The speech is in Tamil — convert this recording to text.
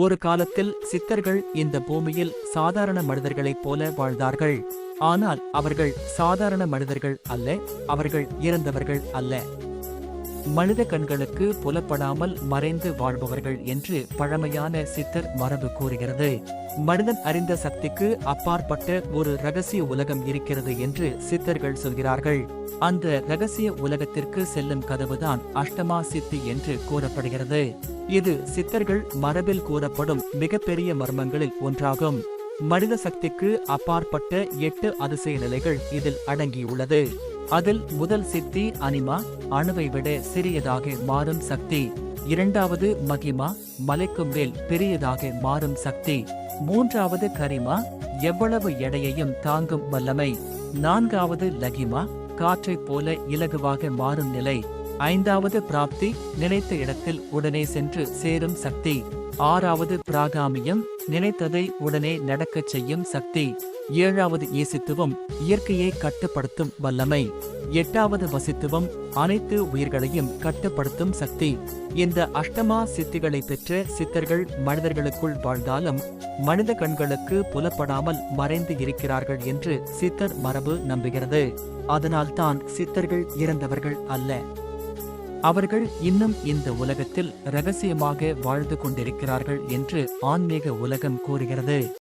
ஒரு காலத்தில் சித்தர்கள் இந்த பூமியில் சாதாரண மனிதர்களைப் போல வாழ்ந்தார்கள். ஆனால் அவர்கள் சாதாரண மனிதர்கள் அல்ல, அவர்கள் இறந்தவர்கள் அல்ல. மனித கண்களுக்கு புலப்படாமல் மறைந்து வாழ்பவர்கள் என்று பழமையான சித்தர் மரபு கூறுகிறது. மனிதன் அறிந்த சக்திக்கு அப்பாற்பட்ட ஒரு ரகசிய உலகம் இருக்கிறது என்று சித்தர்கள் சொல்கிறார்கள். அந்த ரகசிய உலகத்திற்கு செல்லும் கதவுதான் அஷ்டமா சித்தி என்று கூறப்படுகிறது. இது சித்தர்கள் மரபில் கூறப்படும் மிகப்பெரிய மர்மங்களில் ஒன்றாகும். மனித சக்திக்கு அப்பாற்பட்ட 8 அதிசய நிலைகள் இதில் அடங்கியுள்ளது. அதில் முதல் சித்தி அனிமா, அணுவை விட சிறியதாக மாறும் சக்தி. இரண்டாவது மகிமா, மலைக்கு மேல் பெரியதாக மாறும் சக்தி. மூன்றாவது கரிமா, எவ்வளவு எடையையும் தாங்கும் வல்லமை. நான்காவது லகிமா, காற்றைப் போல இலகுவாக மாறும் நிலை. ஐந்தாவது பிராப்தி, நினைத்த இடத்தில் உடனே சென்று சேரும் சக்தி. ஆறாவது பிராகாமியம், நினைத்ததை உடனே நடக்கச் செய்யும் சக்தி. ஏழாவது ஈசித்துவம், இயற்கையை கட்டுப்படுத்தும் வல்லமை. எட்டாவது வசித்துவம், அனைத்து உயிர்களையும் கட்டுப்படுத்தும் சக்தி. இந்த அஷ்டமா சித்திகளை பெற்ற சித்தர்கள் மனிதர்களுக்குள் வாழ்ந்தாலும் மனித கண்களுக்கு புலப்படாமல் மறைந்து இருக்கிறார்கள் என்று சித்தர் மரபு நம்புகிறது. அதனால்தான் சித்தர்கள் இறந்தவர்கள் அல்ல, அவர்கள் இன்னும் இந்த உலகத்தில் இரகசியமாக வாழ்ந்து கொண்டிருக்கிறார்கள் என்று ஆன்மீக உலகம் கூறுகிறது.